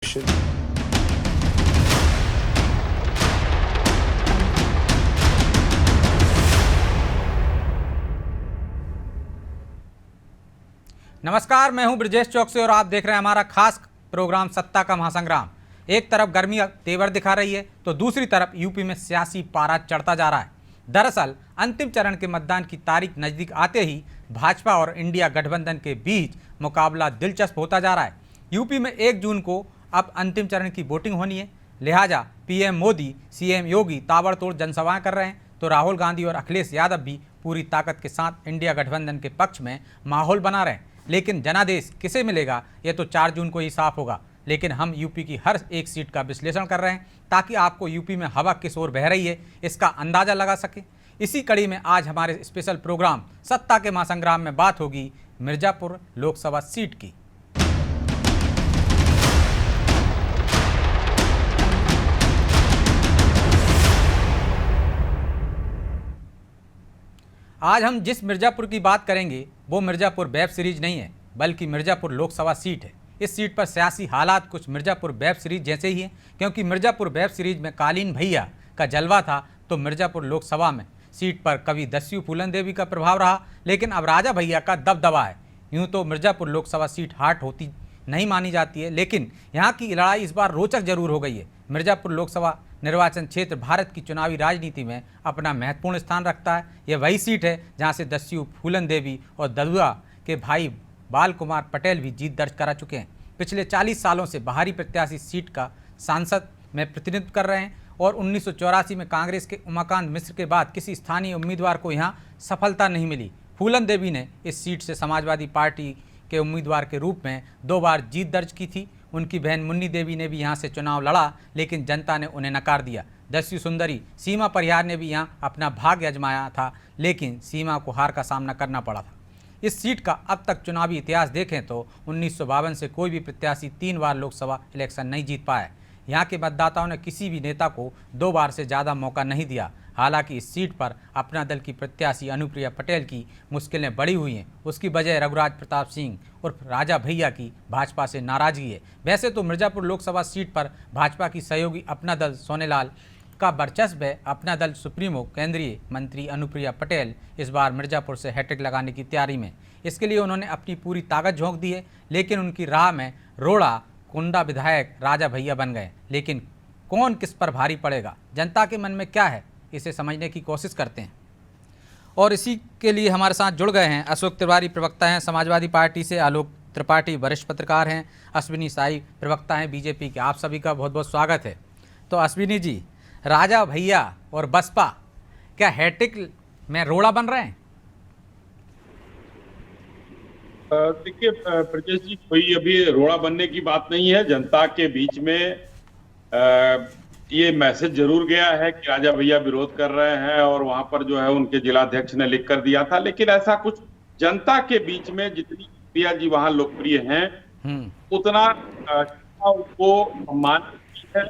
election. नमस्कार, मैं हूं ब्रजेश चौकसी और आप देख रहे हैं हमारा खास प्रोग्राम सत्ता का महासंग्राम। एक तरफ गर्मी तेवर दिखा रही है तो दूसरी तरफ यूपी में सियासी पारा चढ़ता जा रहा है। दरअसल अंतिम चरण के मतदान की तारीख नज़दीक आते ही भाजपा और इंडिया गठबंधन के बीच मुकाबला दिलचस्प होता जा रहा है। यूपी में 1 जून को अब अंतिम चरण की वोटिंग होनी है, लिहाजा पीएम मोदी, सीएम योगी ताबड़तोड़ जनसभाएं कर रहे हैं तो राहुल गांधी और अखिलेश यादव भी पूरी ताकत के साथ इंडिया गठबंधन के पक्ष में माहौल बना रहे हैं। लेकिन जनादेश किसे मिलेगा ये तो 4 जून को ही साफ होगा। लेकिन हम यूपी की हर एक सीट का विश्लेषण कर रहे हैं ताकि आपको यूपी में हवा किस ओर बह रही है इसका अंदाज़ा लगा सके। इसी कड़ी में आज हमारे स्पेशल प्रोग्राम सत्ता के महासंग्राम में बात होगी मिर्जापुर लोकसभा सीट की। आज हम जिस मिर्जापुर की बात करेंगे वो मिर्जापुर वेब सीरीज नहीं है बल्कि मिर्जापुर लोकसभा सीट है। इस सीट पर सियासी हालात कुछ मिर्जापुर वेब सीरीज जैसे ही हैं, क्योंकि मिर्जापुर वेब सीरीज में कालीन भैया का जलवा था तो मिर्जापुर लोकसभा में सीट पर कभी दस्यु फूलन देवी का प्रभाव रहा, लेकिन अब राजा भैया का दबदबा है। यूँ तो मिर्जापुर लोकसभा सीट हाट होती नहीं मानी जाती है, लेकिन यहाँ की लड़ाई इस बार रोचक जरूर हो गई है। मिर्जापुर लोकसभा निर्वाचन क्षेत्र भारत की चुनावी राजनीति में अपना महत्वपूर्ण स्थान रखता है। यह वही सीट है जहाँ से दस्यु फूलन देवी और ददुआ के भाई बाल कुमार पटेल भी जीत दर्ज करा चुके हैं। पिछले 40 सालों से बाहरी प्रत्याशी सीट का सांसद में प्रतिनिधित्व कर रहे हैं और 1984 में कांग्रेस के उमाकांत मिश्र के बाद किसी स्थानीय उम्मीदवार को यहाँ सफलता नहीं मिली। फूलन देवी ने इस सीट से समाजवादी पार्टी के उम्मीदवार के रूप में 2 बार जीत दर्ज की थी। उनकी बहन मुन्नी देवी ने भी यहाँ से चुनाव लड़ा, लेकिन जनता ने उन्हें नकार दिया। दस्यु सुंदरी सीमा परिहार ने भी यहाँ अपना भाग्य आजमाया था, लेकिन सीमा को हार का सामना करना पड़ा था। इस सीट का अब तक चुनावी इतिहास देखें तो 1952 से कोई भी प्रत्याशी 3 बार लोकसभा इलेक्शन नहीं जीत पाया। यहाँ के मतदाताओं ने किसी भी नेता को 2 बार से ज़्यादा मौका नहीं दिया। हालांकि इस सीट पर अपना दल की प्रत्याशी अनुप्रिया पटेल की मुश्किलें बढ़ी हुई हैं। उसकी वजह रघुराज प्रताप सिंह उर्फ राजा भैया की भाजपा से नाराजगी है। वैसे तो मिर्जापुर लोकसभा सीट पर भाजपा की सहयोगी अपना दल सोनेलाल का वर्चस्व है। अपना दल सुप्रीमो केंद्रीय मंत्री अनुप्रिया पटेल इस बार मिर्जापुर से हैट्रिक लगाने की तैयारी में। इसके लिए उन्होंने अपनी पूरी ताकत झोंक दी है, लेकिन उनकी राह में रोड़ा कुंडा विधायक राजा भैया बन गए। लेकिन कौन किस पर भारी पड़ेगा, जनता के मन में क्या है, इसे समझने की कोशिश करते हैं। और इसी के लिए हमारे साथ जुड़ गए हैं अशोक तिवारी, प्रवक्ता हैं समाजवादी पार्टी से, आलोक त्रिपाठी वरिष्ठ पत्रकार हैं, अश्विनी साई प्रवक्ता हैं बीजेपी के। आप सभी का बहुत बहुत स्वागत है। तो अश्विनी जी, राजा भैया और बसपा क्या हैट्रिक में रोड़ा बन रहे हैं? देखिए ब्रजेश जी, कोई अभी रोड़ा बनने की बात नहीं है। जनता के बीच में ये मैसेज जरूर गया है कि राजा भैया विरोध कर रहे हैं और वहां पर जो है उनके जिलाध्यक्ष ने लिख कर दिया था, लेकिन ऐसा कुछ जनता के बीच में जितनी प्रिया जी वहां लोकप्रिय हैं उतना उनको सम्मान है।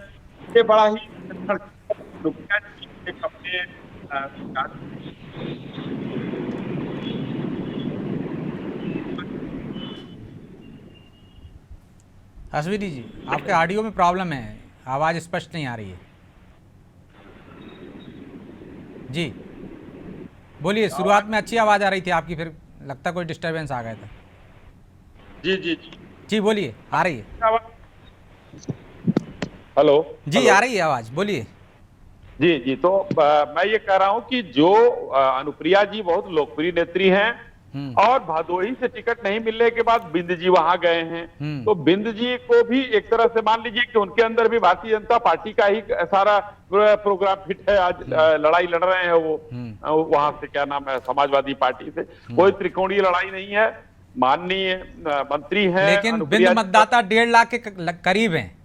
ये बड़ा ही अपने अश्विनी जी, आपके ऑडियो में प्रॉब्लम है, आवाज़ स्पष्ट नहीं आ रही है जी। बोलिए, शुरुआत में अच्छी आवाज़ आ रही थी आपकी, फिर लगता कोई डिस्टरबेंस आ गया था। जी जी जी जी बोलिए, आ रही है। हेलो जी, आ रही है आवाज़, बोलिए। जी जी, तो मैं ये कह रहा हूं कि जो अनुप्रिया जी बहुत लोकप्रिय नेत्री हैं और भदोही से टिकट नहीं मिलने के बाद बिंद जी वहां गए हैं, तो बिंद जी को भी एक तरह से मान लीजिए कि उनके अंदर भी भारतीय जनता पार्टी का ही सारा प्रोग्राम फिट है। आज लड़ाई लड़ रहे हैं वो वहां से, क्या नाम है, समाजवादी पार्टी से। कोई त्रिकोणीय लड़ाई नहीं है। माननीय मंत्री हैं, लेकिन बिंद मतदाता 1.5 लाख के करीब हैं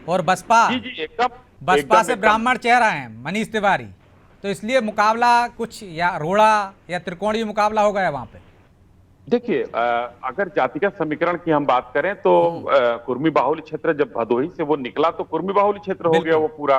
और बसपा जी जी एकदम बसपा से ब्राह्मण चेहरा है मनीष तिवारी, तो इसलिए मुकाबला कुछ या रोड़ा या त्रिकोणीय मुकाबला हो गया वहां पे। देखिए, अगर जातिगत समीकरण की हम बात करें तो कुर्मी बाहुल्य क्षेत्र जब भदोही से वो निकला तो कुर्मी बाहुल्य क्षेत्र हो गया वो पूरा।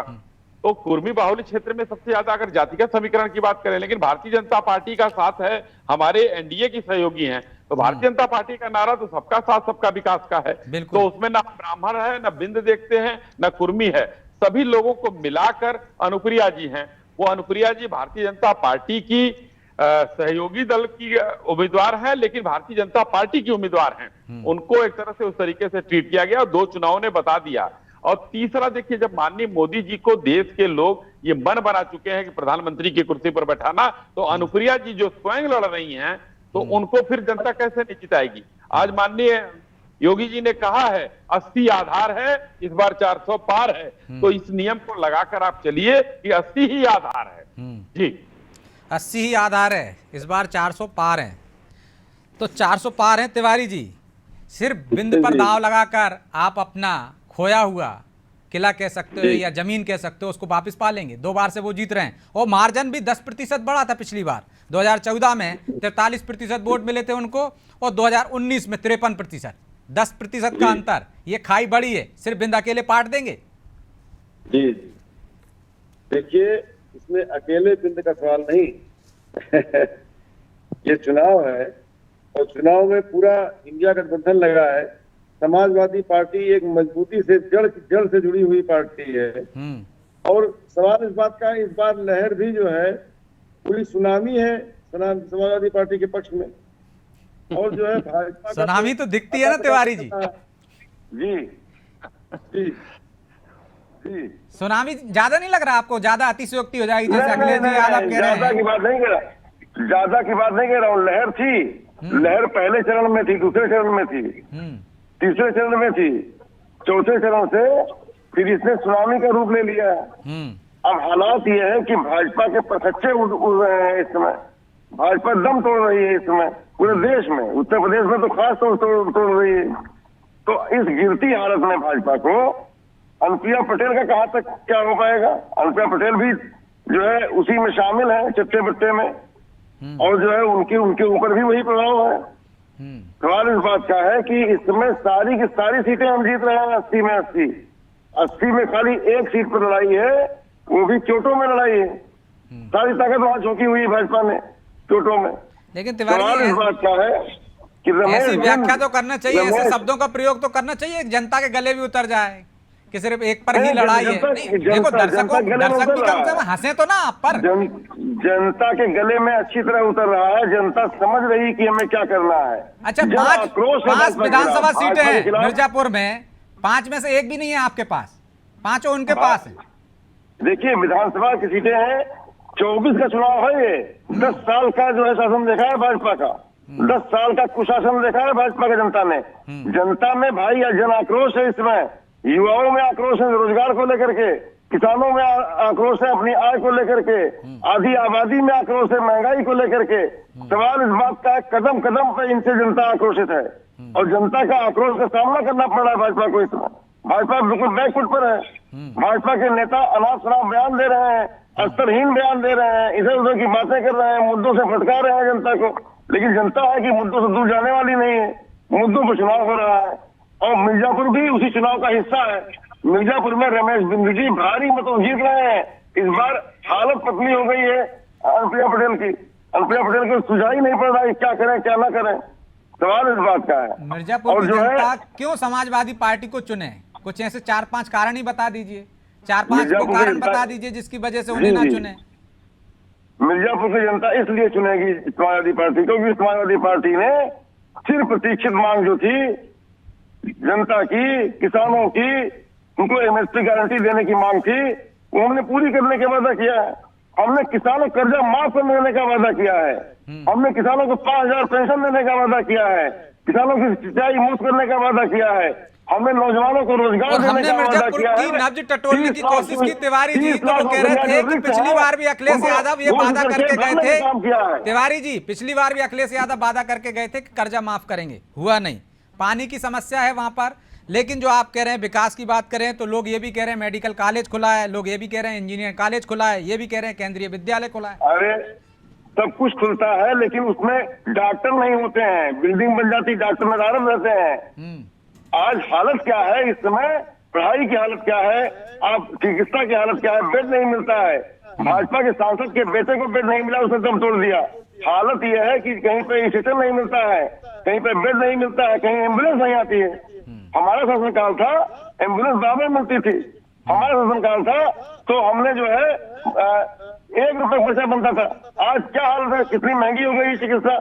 तो कुर्मी बाहुल्य क्षेत्र में सबसे ज्यादा अगर जातिगत समीकरण की बात करें, लेकिन भारतीय जनता पार्टी का साथ है, हमारे एनडीए की सहयोगी हैं, तो भारतीय जनता पार्टी का नारा तो सबका साथ सबका विकास का है। तो उसमें ना ब्राह्मण है, ना बिंद देखते हैं, ना कुर्मी है, सभी लोगों को मिलाकर अनुप्रिया जी हैं। वो अनुप्रिया जी भारतीय जनता पार्टी की सहयोगी दल की उम्मीदवार है, लेकिन भारतीय जनता पार्टी की उम्मीदवार हैं। उनको एक तरह से उस तरीके से ट्रीट किया गया और 2 चुनावों ने बता दिया। और तीसरा देखिए, जब माननीय मोदी जी को देश के लोग ये मन बना चुके हैं कि प्रधानमंत्री की कुर्सी पर बैठाना, तो अनुप्रिया जी जो स्वयं लड़ रही हैं, तो उनको फिर जनता कैसे नहीं जिताएगी। आज माननीय योगी जी ने कहा है 80 आधार है, इस बार 400 पार है, तो इस नियम को लगाकर आप चलिए कि 80 ही आधार है। जी 80 ही आधार है, इस बार 400 पार है। तो 400 पार है तिवारी जी, सिर्फ बिंद पर दाव लगाकर आप अपना खोया हुआ किला कह सकते हो या जमीन कह सकते हो, उसको वापस पा लेंगे। 2 बार से वो जीत रहे हैं और मार्जिन भी 10% बढ़ा था पिछली बार। 2014 में 43% वोट मिले थे उनको और 2019 में 53%, 10% का अंतर। ये खाई बड़ी है, सिर्फ बिंद अकेले पाट देंगे। जी देखिए, इसमें अकेले बिंद का सवाल नहीं ये चुनाव है और चुनाव में पूरा इंडिया गठबंधन लगा है। समाजवादी पार्टी एक मजबूती से जड़ से जुड़ी हुई पार्टी है और सवाल इस बात का, इस बार लहर भी जो है पूरी सुनामी है समाजवादी पार्टी के पक्ष में। और जो है भाजपा सुनामी तो दिखती है ना तिवारी जी। जी जी जी सुनामी ज्यादा नहीं लग रहा आपको? ज्यादा अतिशयोक्ति हो जाएगी जैसे अखिलेश जी यादव कह रहे हैं। ज्यादा की बात नहीं कह रहा हूँ। लहर थी, लहर पहले चरण में थी, दूसरे चरण में थी, तीसरे चरण में थी, चौथे चरण से फिर इसने सुनामी का रूप ले लिया है। अब हालात ये है कि भाजपा के पथच्चे उड़ रहे हैं इस समय। भाजपा दम तोड़ रही है इस समय पूरे देश में, उत्तर प्रदेश में तो खास तोड़ रही है। तो इस गिरती हालत में भाजपा को अनुप्रिया पटेल का कहां तक क्या हो पाएगा। अनुप्रिया पटेल भी जो है उसी में शामिल है, चट्टे बट्टे में, और जो है उनके ऊपर भी वही प्रभाव है। सवाल इस बात का है कि इस समय सारी की सारी सीटें हम जीत रहे हैं 80 में 80 में खाली एक सीट पर लड़ाई है, वो भी चोटों में लड़ाई है। सारी ताकत वहां झोंकी हुई है भाजपा ने चोटों में। लेकिन सवाल इस बात का है कि ऐसी व्याख्या तो करना चाहिए, ऐसे शब्दों का प्रयोग तो करना चाहिए, जनता के गले भी उतर जाए कि सिर्फ एक पर ही लड़ाई है। देखो दर्शक भी कम से कम हंसे तो ना आप पर। जनता के गले में अच्छी तरह उतर रहा है, जनता समझ रही कि हमें क्या करना है। अच्छा, 5 विधानसभा सीटें हैं मिर्जापुर में, 5 में से एक भी नहीं है आपके पास, 5 उनके पास है। देखिए विधानसभा की सीटें हैं, 24 का चुनाव है ये। 10 साल का जो है शासन देखा है भाजपा का, 10 साल का कुशासन देखा है भाजपा का जनता ने। जनता में भाई जन आक्रोश है, इसमें युवाओं में आक्रोश है रोजगार को लेकर के, किसानों में आक्रोश है अपनी आय को लेकर के, आधी आबादी में आक्रोश है महंगाई को लेकर के। सवाल इस बात का कदम कदम पर इनसे जनता आक्रोशित है और जनता का आक्रोश का सामना करना पड़ रहा है भाजपा को। इसमें भाजपा बिल्कुल बैकफुट पर है। भाजपा के नेता अनाप शनाप बयान दे रहे हैं, अस्तरहीन बयान दे रहे हैं, इधर उधर की बातें कर रहे हैं, मुद्दों से फटकार रहे हैं जनता को। लेकिन जनता है कि मुद्दों से दूर जाने वाली नहीं है, मुद्दों पर चुनाव हो रहा है और मिर्जापुर भी उसी चुनाव का हिस्सा है। मिर्जापुर में रमेश बिंद जी भारी मतों जीत रहे हैं। इस बार हालत पतली हो गई है अनुप्रिया पटेल की। अनुप्रिया पटेल को सुझाव ही नहीं पड़ रहा है क्या करें क्या ना करें। सवाल इस बात का है। मिर्जापुर की जनता क्यों समाजवादी पार्टी को चुने? कुछ ऐसे 4-5 कारण ही बता दीजिए, 4-5 कारण बता दीजिए जिसकी वजह से उन्हें ना चुने। मिर्जापुर की जनता इसलिए चुनेगी समाजवादी पार्टी क्योंकि समाजवादी पार्टी ने सिर्फ प्रतीक्षित मांग जो थी जनता की, किसानों की, उनको एमएसपी गारंटी देने की मांग थी, वो हमने पूरी करने का वादा किया है। हमने किसानों कर्जा माफ करने देने का वादा किया है। हमने किसानों को 5,000 पेंशन देने का वादा किया है। किसानों की सिंचाई मुफ्त करने का वादा किया है। हमने नौजवानों को रोजगार देने का वादा किया है। नब्ज टटोलने की कोशिश की तिवारी जी, तो वो कह रहे थे कि पिछली बार भी अखिलेश यादव ये वादा करके गए थे। तिवारी जी, पिछली बार भी अखिलेश यादव वादा करके गए थे कि कर्जा माफ करेंगे, हुआ नहीं। पानी की समस्या है वहां पर। लेकिन जो आप कह रहे हैं विकास की बात करें तो लोग ये भी कह रहे हैं मेडिकल कॉलेज खुला है, लोग ये भी कह रहे हैं इंजीनियर कॉलेज खुला है, ये भी कह रहे हैं केंद्रीय विद्यालय खुला है। अरे सब कुछ खुलता है लेकिन उसमें डॉक्टर नहीं होते हैं, बिल्डिंग बन जाती डॉक्टर नदारद रहते हैं। आज हालत क्या है इस समय, पढ़ाई की हालत क्या है, आप चिकित्सा की हालत क्या है, बेड नहीं मिलता है। भाजपा के सांसद के बेटे को बेड नहीं मिला, उसने दम तोड़ दिया। हालत यह है कि कहीं पे स्टेशन नहीं मिलता है, कहीं पे बेड नहीं मिलता है, कहीं एम्बुलेंस नहीं आती है। हमारा शासनकाल था, एम्बुलेंस बराबर मिलती थी। हमारा शासनकाल था तो हमने जो है 1 रुपए खर्चा बनता था। आज क्या हालत है, कितनी महंगी हो गई चिकित्सा।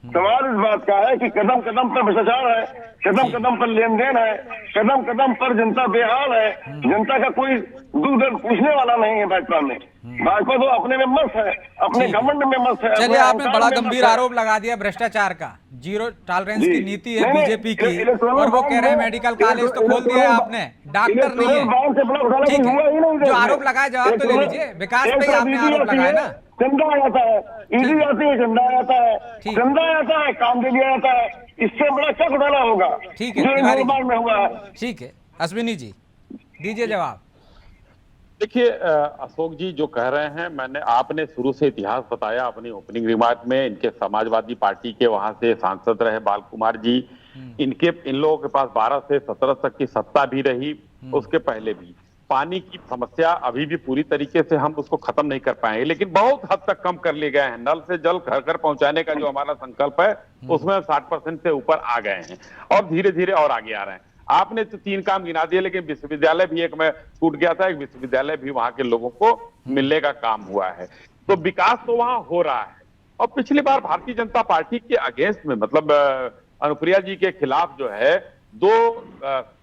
सवाल इस बात का है कि कदम कदम पर भ्रष्टाचार है, कदम कदम पर लेन देन है, कदम कदम पर जनता बेहाल है। जनता का कोई दुख दर्द पूछने वाला नहीं है भाजपा में। भाजपा तो अपने में मस्त है, अपने घमंड में मस्त है। चलिए, आपने बड़ा गंभीर आरोप लगा दिया भ्रष्टाचार का। जीरो टॉलरेंस की नीति है बीजेपी की, और वो कह रहे हैं मेडिकल कॉलेज तो खोल दिया है आपने, डॉक्टर नहीं है। ठीक है, जो आरोप लगाए जवाब तो ले लीजिए। विकास पे आपने आरोप लगाया ना, चंदा आता है, ईडी आती है, चंदा आता है, चंदा आता है, काम दे दिया जाता है। इससे बड़ा क्या घोटाला होगा? ठीक है, जो निर्माण में हुआ है। ठीक है, अश्विनी जी दीजिए जवाब। देखिए अशोक जी जो कह रहे हैं, आपने शुरू से इतिहास बताया अपनी ओपनिंग रिमार्क में। इनके समाजवादी पार्टी के वहां से सांसद रहे बाल कुमार जी, इन लोगों के पास 12 से 17 तक की सत्ता भी रही, उसके पहले भी। पानी की समस्या अभी भी पूरी तरीके से हम उसको खत्म नहीं कर पाएंगे, लेकिन बहुत हद तक कम कर लिए गए हैं। नल से जल घर घर पहुंचाने का जो हमारा संकल्प है, उसमें 60% से ऊपर आ गए हैं, और धीरे धीरे और आगे आ रहे हैं। आपने तो 3 काम गिना दिए, लेकिन विश्वविद्यालय भी एक में छूट गया था, एक विश्वविद्यालय भी वहां के लोगों को मिलने का काम हुआ है। तो विकास तो वहां हो रहा है। और पिछली बार भारतीय जनता पार्टी के अगेंस्ट में, मतलब अनुप्रिया जी के खिलाफ जो है, 2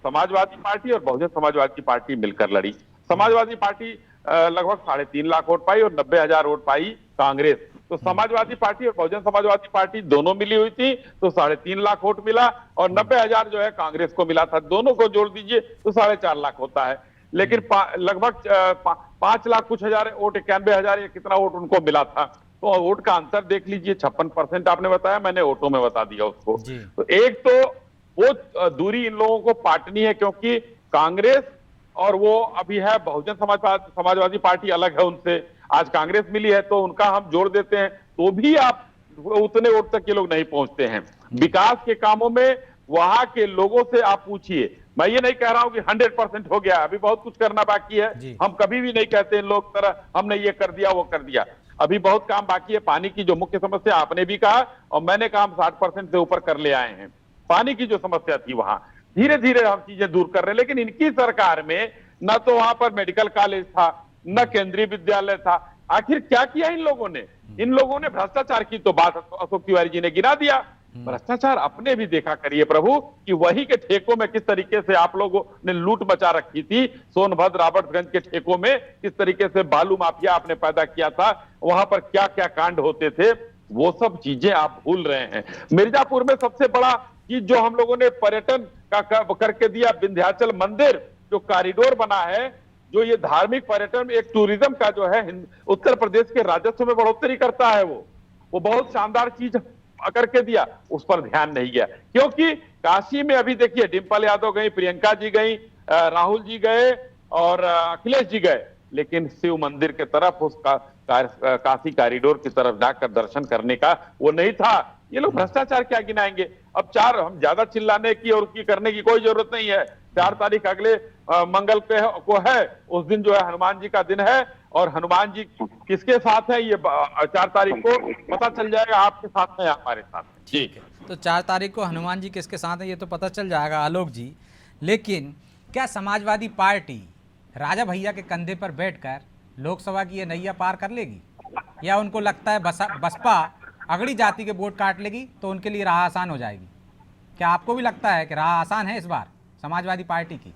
समाजवादी पार्टी और बहुजन समाजवादी पार्टी मिलकर लड़ी। समाजवादी पार्टी लगभग 3.5 लाख वोट पाई और 90,000 वोट पाई कांग्रेस। तो समाजवादी पार्टी और बहुजन समाजवादी पार्टी दोनों मिली हुई थी, तो 3.5 लाख वोट मिला, और 90,000 जो है कांग्रेस को मिला था। दोनों को जोड़ दीजिए तो 4.5 लाख होता है। लेकिन लगभग 5 लाख कुछ हजार वोट, 91,000 या कितना वोट उनको मिला था। तो वोट का अंतर देख लीजिए, 56% आपने बताया, मैंने वोटों में बता दिया उसको। तो एक तो वो दूरी इन लोगों को पाटनी है, क्योंकि कांग्रेस और वो अभी है बहुजन समाजवादी पार्टी अलग है उनसे। आज कांग्रेस मिली है तो उनका हम जोड़ देते हैं, तो भी आप उतने वोट तक के लोग नहीं पहुंचते हैं। विकास के कामों में वहां के लोगों से आप पूछिए। मैं ये नहीं कह रहा हूं कि 100% हो गया, अभी बहुत कुछ करना बाकी है। हम कभी भी नहीं कहते इन लोग तरह हमने ये कर दिया वो कर दिया, अभी बहुत काम बाकी है। पानी की जो मुख्य समस्या आपने भी कहा और मैंने कहा, हम 60% से ऊपर कर ले आए हैं। पानी की जो समस्या थी वहां धीरे धीरे हम चीजें दूर कर रहे हैं। लेकिन इनकी सरकार में न तो वहां पर मेडिकल कॉलेज था, न केंद्रीय विद्यालय था। आखिर क्या किया इन लोगों ने? इन लोगों ने भ्रष्टाचार की तो बात अशोक तिवारी जी ने गिना दिया। भ्रष्टाचार अपने भी देखा करिए प्रभु, कि वही के ठेकों में किस तरीके से आप लोगों ने लूट मचा रखी थी। सोनभद्र रॉबर्ट्सगंज के ठेकों में किस तरीके से बालू माफिया आपने पैदा किया था, वहां पर क्या क्या कांड होते थे, वो सब चीजें आप भूल रहे हैं। मिर्जापुर में सबसे बड़ा चीज जो हम लोगों ने पर्यटन का करके दिया, विंध्याचल मंदिर जो कॉरिडोर बना है, जो ये धार्मिक पर्यटन एक टूरिज्म का जो है उत्तर प्रदेश के राजस्व में बढ़ोतरी करता है, वो बहुत शानदार चीज करके दिया। उस पर ध्यान नहीं गया, क्योंकि काशी में अभी देखिए डिंपल यादव गई, प्रियंका जी गई, राहुल जी गए और अखिलेश जी गए, लेकिन शिव मंदिर की तरफ उस काशी कॉरिडोर की तरफ जाकर दर्शन करने का वो नहीं था। ये लोग भ्रष्टाचार क्या गिनाएंगे? अब हम ज्यादा चिल्लाने की और उसकी करने की कोई जरूरत नहीं है। 4 तारीख अगले मंगल को है, उस दिन जो है हनुमान जी का दिन है, और हनुमान जी किसके साथ है ये 4 तारीख को पता चल जाएगा। आपके साथ है, हमारे साथ है। ठीक है, तो 4 तारीख को हनुमान जी किसके साथ है ये तो पता चल जाएगा आलोक जी। लेकिन क्या समाजवादी पार्टी राजा भैया के कंधे पर बैठकर लोकसभा की ये नैया पार कर लेगी, या उनको लगता है बसपा अगड़ी जाति के वोट काट लेगी तो उनके लिए राह आसान हो जाएगी? क्या आपको भी लगता है कि राह आसान है इस बार समाजवादी पार्टी की?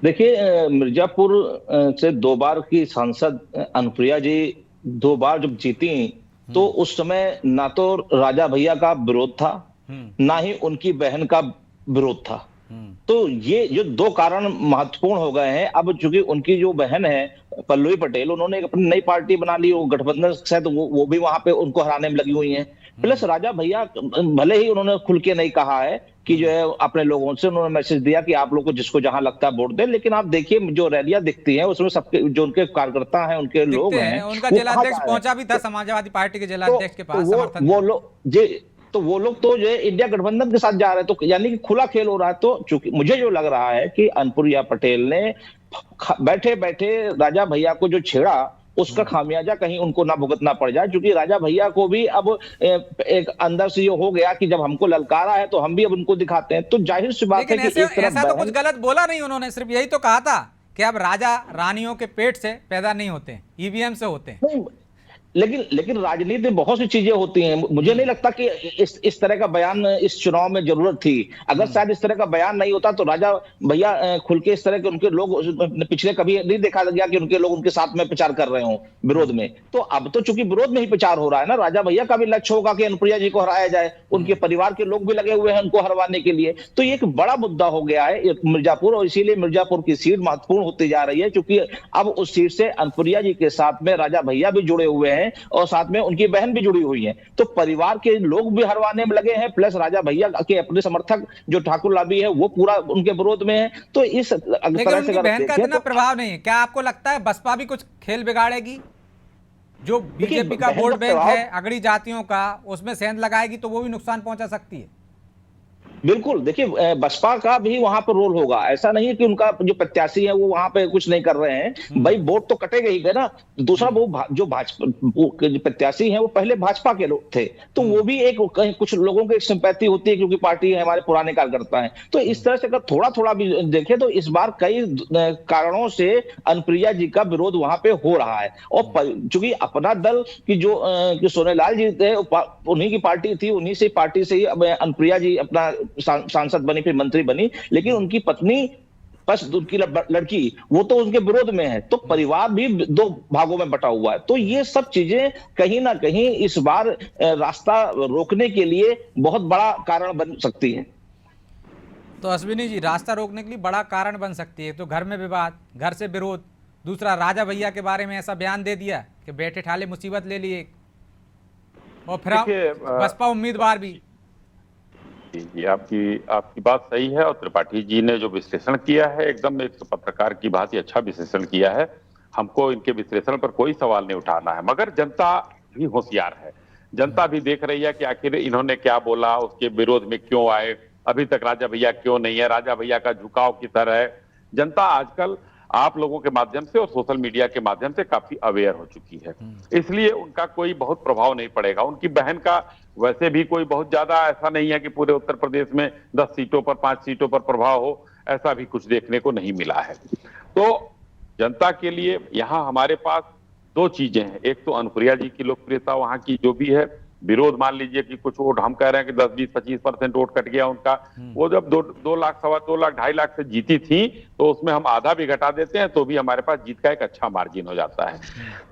देखिए, मिर्जापुर से 2 बार की सांसद अनुप्रिया जी 2 बार जब जीती, तो उस समय ना तो राजा भैया का विरोध था, ना ही उनकी बहन का विरोध था। तो ये जो 2 कारण महत्वपूर्ण हो गए हैं। अब चूंकि उनकी जो बहन है पल्लवी पटेल, उन्होंने अपनी नई पार्टी बना ली, वो गठबंधन से, तो वो भी वहां पे उनको हराने में लगी हुई हैं। प्लस राजा भैया भले ही उन्होंने खुल के नहीं कहा है कि जो है अपने लोगों से उन्होंने मैसेज दिया कि आप लोग को जिसको जहां लगता है वोट दें, लेकिन आप देखिए जो रैलियां दिखती हैं उसमें सबके जो उनके कार्यकर्ता हैं, उनके लोग हैं, उनका जिलाध्यक्ष पहुंचा भी था समाजवादी पार्टी के जिलाध्यक्ष के पास समर्थन। वो लोग जी तो वो लोग तो जो है इंडिया गठबंधन के साथ जा रहे हैं, तो यानी कि खुला खेल हो रहा है। तो चूंकि मुझे जो लग रहा है कि अनुप्रिया पटेल ने बैठे बैठे राजा भैया को जो छेड़ा, उसका खामियाजा कहीं उनको ना भुगतना पड़ जाए, क्योंकि राजा भैया को भी अब एक अंदर से ये हो गया कि जब हमको ललकारा है तो हम भी अब उनको दिखाते हैं। तो जाहिर सी बात है कि ऐसा तो कुछ गलत बोला नहीं उन्होंने, सिर्फ यही तो कहा था कि अब राजा रानियों के पेट से पैदा नहीं होते, ईवीएम से होते हैं। लेकिन राजनीति में बहुत सी चीजें होती हैं। मुझे नहीं लगता कि इस तरह का बयान इस चुनाव में जरूरत थी। अगर शायद इस तरह का बयान नहीं होता तो राजा भैया खुल के इस तरह के उनके लोग पिछले कभी नहीं देखा गया कि उनके लोग उनके साथ में प्रचार कर रहे हों विरोध में। तो अब तो चूंकि विरोध में ही प्रचार हो रहा है ना, राजा भैया का भी लक्ष्य होगा कि अनुप्रिया जी को हराया जाए। उनके परिवार के लोग भी लगे हुए हैं उनको हरवाने के लिए। तो ये एक बड़ा मुद्दा हो गया है मिर्जापुर, और इसीलिए मिर्जापुर की सीट महत्वपूर्ण होती जा रही है, क्योंकि अब उस सीट से अनुप्रिया जी के साथ में राजा भैया भी जुड़े हुए हैं और साथ में उनकी बहन भी जुड़ी हुई है। तो परिवार के लोग भी हरवाने में लगे हैं, प्लस राजा भैया के अपने समर्थक जो ठाकुर लाबी है वो पूरा उनके विरोध में है। तो इस लेकिन उनकी बहन का इतना प्रभाव नहीं है। क्या आपको लगता है बसपा भी कुछ खेल बिगाड़ेगी? जो बीजेपी का वोट बैंक है अगड़ी जातियों का, उसमें सेंध लगाएगी तो वो भी नुकसान पहुंचा सकती है। बिल्कुल, देखिए बसपा का भी वहां पर रोल होगा। ऐसा नहीं है कि उनका जो प्रत्याशी है वो वहां पे कुछ नहीं कर रहे हैं। भाई वोट तो कटेगा ही ना। दूसरा वो जो भाजपा प्रत्याशी हैं वो पहले भाजपा के लोग थे, तो वो भी एक कुछ लोगों की एक सिंपैथी होती है क्योंकि पार्टी है, हमारे पुराने कार्यकर्ता हैं। तो इस तरह से अगर थोड़ा थोड़ा भी देखें तो इस बार कई कारणों से अनुप्रिया जी का विरोध वहां पे हो रहा है। और चूंकि अपना दल की जो सोनेलाल जी थे उन्हीं की पार्टी थी, उन्हीं से पार्टी से ही अनुप्रिया जी अपना सांसद बनी, फिर मंत्री बनी, लेकिन उनकी पत्नी बस उनकी लड़की वो तो उनके विरोध में है। तो परिवार भी दो भागों में बटा हुआ है। तो ये सब चीजें कहीं ना कहीं इस बार रास्ता रोकने के लिए बहुत बड़ा कारण बन सकती है। तो अश्विनी जी, रास्ता रोकने के लिए बड़ा कारण बन सकती है तो घर में विवाद, घर से विरोध, दूसरा राजा भैया के बारे में ऐसा बयान दे दिया कि बैठे ठाले मुसीबत ले लिए, और फिर बसपा उम्मीदवार भी। जी, आपकी बात सही है, और त्रिपाठी जी ने जो विश्लेषण किया है एकदम एक पत्रकार की बात ही अच्छा विश्लेषण किया है। हमको इनके विश्लेषण पर कोई सवाल नहीं उठाना है, मगर जनता भी होशियार है। जनता भी देख रही है कि आखिर इन्होंने क्या बोला, उसके विरोध में क्यों आए, अभी तक राजा भैया क्यों नहीं है, राजा भैया का झुकाव किधर है। जनता आजकल आप लोगों के माध्यम से और सोशल मीडिया के माध्यम से काफी अवेयर हो चुकी है, इसलिए उनका कोई बहुत प्रभाव नहीं पड़ेगा। उनकी बहन का वैसे भी कोई बहुत ज्यादा ऐसा नहीं है कि पूरे उत्तर प्रदेश में 10 सीटों पर 5 सीटों पर प्रभाव हो, ऐसा भी कुछ देखने को नहीं मिला है। तो जनता के लिए यहाँ हमारे पास दो चीजें हैं। एक तो अनुप्रिया जी की लोकप्रियता वहां की जो भी है, विरोध मान लीजिए कि कुछ वोट हम कह रहे हैं कि 10, 20, 25% वोट कट गया उनका। वो जब 2 लाख, 2.25 लाख, 2.5 लाख से जीती थी तो उसमें हम आधा भी घटा देते हैं तो भी हमारे पास जीत का एक अच्छा मार्जिन हो जाता है।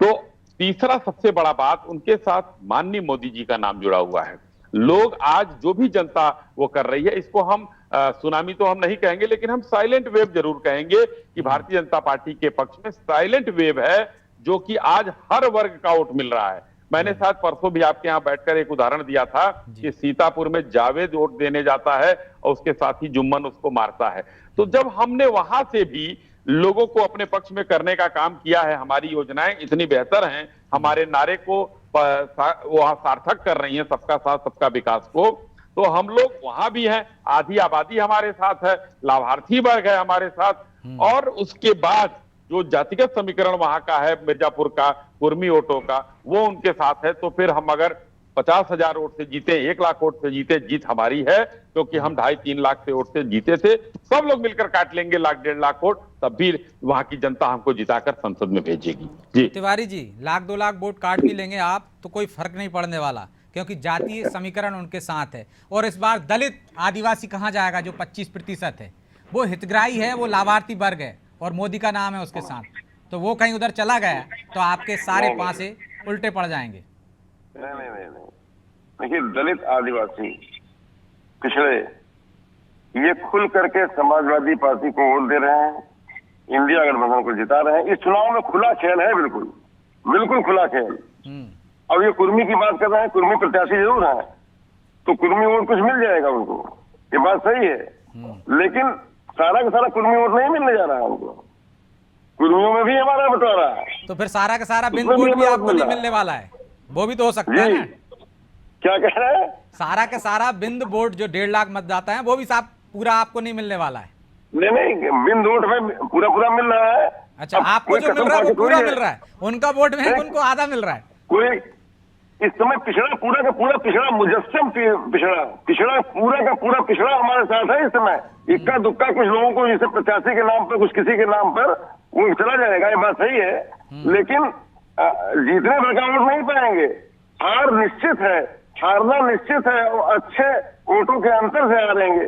तो तीसरा सबसे बड़ा बात, उनके साथ माननीय मोदी जी का नाम जुड़ा हुआ है। लोग आज जो भी जनता वो कर रही है, इसको हम सुनामी तो हम नहीं कहेंगे, लेकिन हम साइलेंट वेव जरूर कहेंगे कि भारतीय जनता पार्टी के पक्ष में साइलेंट वेव है, जो कि आज हर वर्ग का वोट मिल रहा है। मैंने शायद परसों भी आपके यहाँ बैठकर एक उदाहरण दिया था कि सीतापुर में जावेद वोट देने जाता है और उसके साथ ही जुम्मन उसको मारता है। तो जब हमने वहां से भी लोगों को अपने पक्ष में करने का काम किया है, हमारी योजनाएं इतनी बेहतर हैं, हमारे नारे को वहां सार्थक कर रही हैं, सबका साथ सबका विकास को, तो हम लोग वहां भी हैं। आधी आबादी हमारे साथ है, लाभार्थी वर्ग है हमारे साथ, और उसके बाद जो जातिगत समीकरण वहां का है मिर्जापुर का, कुर्मी वोटों का, वो उनके साथ है। तो फिर हम अगर 50,000 वोट से जीते, 1 लाख वोट से जीते, जीत हमारी है, क्योंकि हम 2.5-3 लाख से वोट से जीते थे। सब लोग मिलकर काट लेंगे 1-1.5 लाख वोट, तब भी वहां की जनता हमको जिताकर संसद में भेजेगी। जी तिवारी जी, 1-2 लाख वोट काट भी लेंगे आप तो कोई फर्क नहीं पड़ने वाला, क्योंकि जातीय समीकरण उनके साथ है। और इस बार दलित आदिवासी कहाँ जाएगा? जो 25% है वो हितग्राही है, वो लाभार्थी वर्ग है, और मोदी का नाम है उसके साथ, तो वो कहीं उधर चला गया तो आपके सारे पासे उल्टे पड़ जाएंगे। नहीं, देखिए दलित आदिवासी पिछड़े ये खुल करके समाजवादी पार्टी को वोट दे रहे हैं, इंडिया गठबंधन को जिता रहे हैं। इस चुनाव में खुला खेल है, बिल्कुल खुला खेल। अब ये कुर्मी की बात कर रहे हैं, कुर्मी प्रत्याशी जरूर है, तो कुर्मी वोट कुछ मिल जाएगा उनको, ये बात सही है, लेकिन सारा का सारा कुर्मी वोट नहीं मिलने जा रहा है उनको। कुर्मियों में भी हमारा बंटवारा है, तो फिर सारा का सारा बिंद वोट भी आपको नहीं मिलने वाला है, वो भी तो हो सकता है ना। क्या कह रहे हैं? सारा का सारा बिंद वोट जो 1.5 लाख मतदाता है वो भी साफ पूरा आपको नहीं मिलने वाला है। नहीं, बिंद वोट में पूरा पूरा मिल रहा है। अच्छा, आपको जो मिल रहा है वो पूरा मिल रहा है, उनका वोट में उनको आधा मिल रहा है। कोई इस समय पिछड़ा पूरा का पूरा पिछड़ा मुजस्सम पिछड़ा पूरा का पूरा पिछड़ा हमारे साथ है इस समय। इक्का दुक्का कुछ लोगों को जैसे प्रत्याशी के नाम पर, कुछ किसी के नाम पर वो चला जाएगा, ये बात सही है, लेकिन जीतने भर का वोट नहीं पाएंगे। हार निश्चित है, हारना निश्चित है, और अच्छे वोटों के अंतर से हारेंगे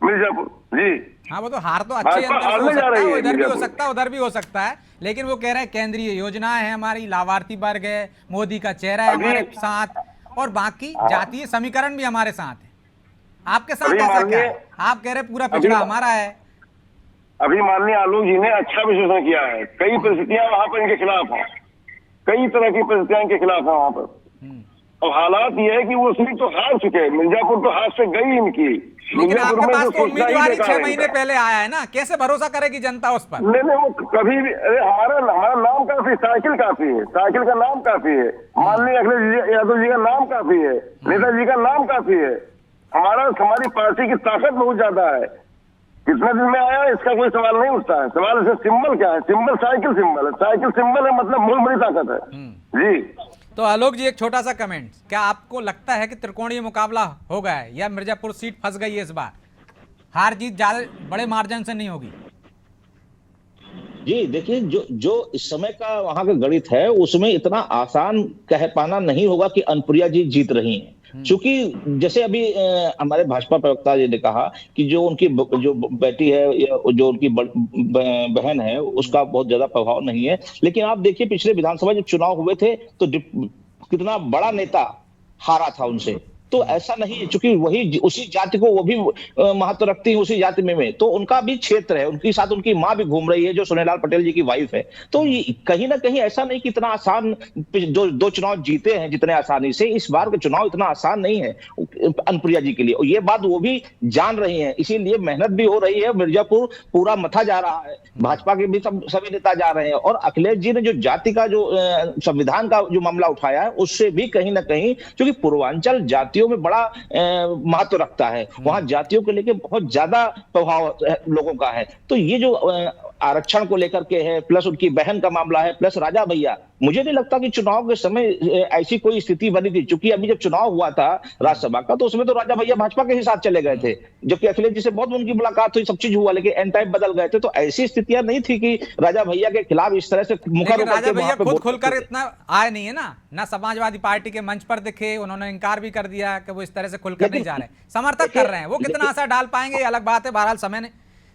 मिर्जापुर जी। हाँ, वो तो हार तो अच्छे अंतर से हो सकता है, इधर भी हो सकता है उधर भी हो सकता है, लेकिन वो कह रहे हैं केंद्रीय योजना है हमारी, लाभार्थी वर्ग है, मोदी का चेहरा है हमारे साथ, और बाकी जातीय समीकरण भी हमारे साथ है। आपके साथ ऐसा क्या है? आप कह रहे पूरा पिछड़ा हमारा है। अभी माननीय आलोक जी ने अच्छा विश्लेषण किया है। कई परिस्थितियां वहां पर इनके खिलाफ हैं, कई तरह की परिस्थितियां इनके खिलाफ है वहां पर। और हालात ये है कि वो सीट तो हार चुके हैं, मिर्जापुर तो हाथ से गई इनकी। लेकिन आपके पास तो उम्मीदवार 6 महीने पहले आया है ना, कैसे भरोसा करेगी जनता उस पर? नहीं, वो कभी भी, अरे हमारा नाम काफी, साइकिल काफी है, साइकिल का नाम काफी है, माननीय अखिलेश यादव जी का नाम काफी है, नेताजी का नाम काफी है। हमारी पार्टी की ताकत बहुत ज्यादा है। कितने दिन में आया इसका कोई सवाल नहीं उठता है। सवाल इसे सिंबल क्या है? सिंबल साइकिल सिंबल है, साइकिल सिंबल है, मतलब बहुत बड़ी ताकत है जी। तो आलोक जी, एक छोटा सा कमेंट, क्या आपको लगता है कि त्रिकोणीय मुकाबला हो गया है या मिर्जापुर सीट फंस गई है इस बार? हार जीत ज्यादा बड़े मार्जिन से नहीं होगी? जी देखिए, जो इस समय का वहां का गणित है उसमें इतना आसान कह पाना नहीं होगा कि अनुप्रिया जी जीत रही हैं। क्योंकि जैसे अभी हमारे भाजपा प्रवक्ता जी ने कहा कि जो उनकी जो बेटी है या जो उनकी बहन है उसका बहुत ज्यादा प्रभाव नहीं है, लेकिन आप देखिए पिछले विधानसभा जब चुनाव हुए थे तो कितना बड़ा नेता हारा था उनसे। तो ऐसा नहीं है, चूंकि वही उसी जाति को वो भी महत्व रखती है, उसी जाति में तो उनका भी क्षेत्र है, उनके साथ उनकी मां भी घूम रही है जो सुनेलाल पटेल जी की वाइफ है। तो ये कहीं ना कहीं ऐसा नहीं कि इतना आसान जो 2 चुनाव जीते हैं जितने आसानी से, इस बार का चुनाव इतना आसान नहीं है अनुप्रिया जी के लिए, और ये बात वो भी जान रही है, इसीलिए मेहनत भी हो रही है। मिर्जापुर पूरा मथा जा रहा है, भाजपा के भी सभी नेता जा रहे हैं, और अखिलेश जी ने जो जाति का जो संविधान का जो मामला उठाया है उससे भी कहीं ना कहीं, क्योंकि पूर्वांचल जातियों में बड़ा महत्व रखता है, वहां जातियों को लेकर बहुत ज्यादा प्रभाव लोगों का है। तो ये जो आरक्षण को लेकर के है, प्लस उनकी बहन का मामला है, प्लस राजा भैया, मुझे नहीं लगता कि चुनाव के समय ऐसी कोई स्थिति बनी थी। चूंकि अभी जब चुनाव हुआ था राज्यसभा का तो उसमें तो राजा भैया भाजपा के ही साथ चले गए थे, जबकि अखिलेश जी से बहुत उनकी मुलाकात हुई, सब चीज हुआ, लेकिन एंड टाइम बदल गए थे। तो ऐसी स्थितियां नहीं थी कि राजा भैया के खिलाफ इस तरह से मुखर राजा भैया खुद खुलकर इतना आए नहीं है ना समाजवादी पार्टी के मंच पर दिखे, उन्होंने इनकार भी कर दिया कि वो इस तरह से खुलकर नहीं जा रहे, समर्थक कर रहे हैं। वो कितना असर डाल पाएंगे ये अलग बात है, बहरहाल समय ने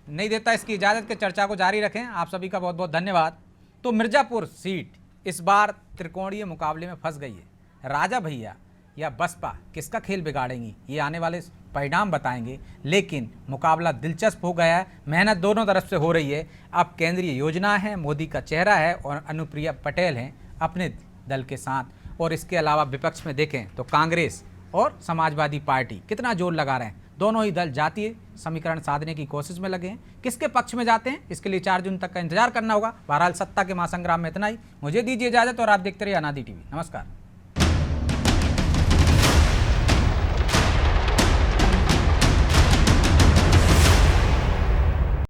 नहीं देता इसकी इजाजत के चर्चा को जारी रखें। आप सभी का बहुत बहुत धन्यवाद। तो मिर्जापुर सीट इस बार त्रिकोणीय मुकाबले में फंस गई है। राजा भैया या बसपा किसका खेल बिगाड़ेंगी ये आने वाले परिणाम बताएंगे, लेकिन मुकाबला दिलचस्प हो गया है, मेहनत दोनों तरफ से हो रही है। अब केंद्रीय योजना है, मोदी का चेहरा है और अनुप्रिया पटेल हैं अपने दल के साथ, और इसके अलावा विपक्ष में देखें तो कांग्रेस और समाजवादी पार्टी कितना जोर लगा रहे हैं। दोनों ही दल जातीय समीकरण साधने की कोशिश में लगे हैं। किसके पक्ष में जाते हैं इसके लिए 4 जून तक का इंतजार करना होगा। बहरहाल सत्ता के महासंग्राम में इतना ही। मुझे दीजिए इजाजत और आप देखते रहिए अनादि टीवी। नमस्कार।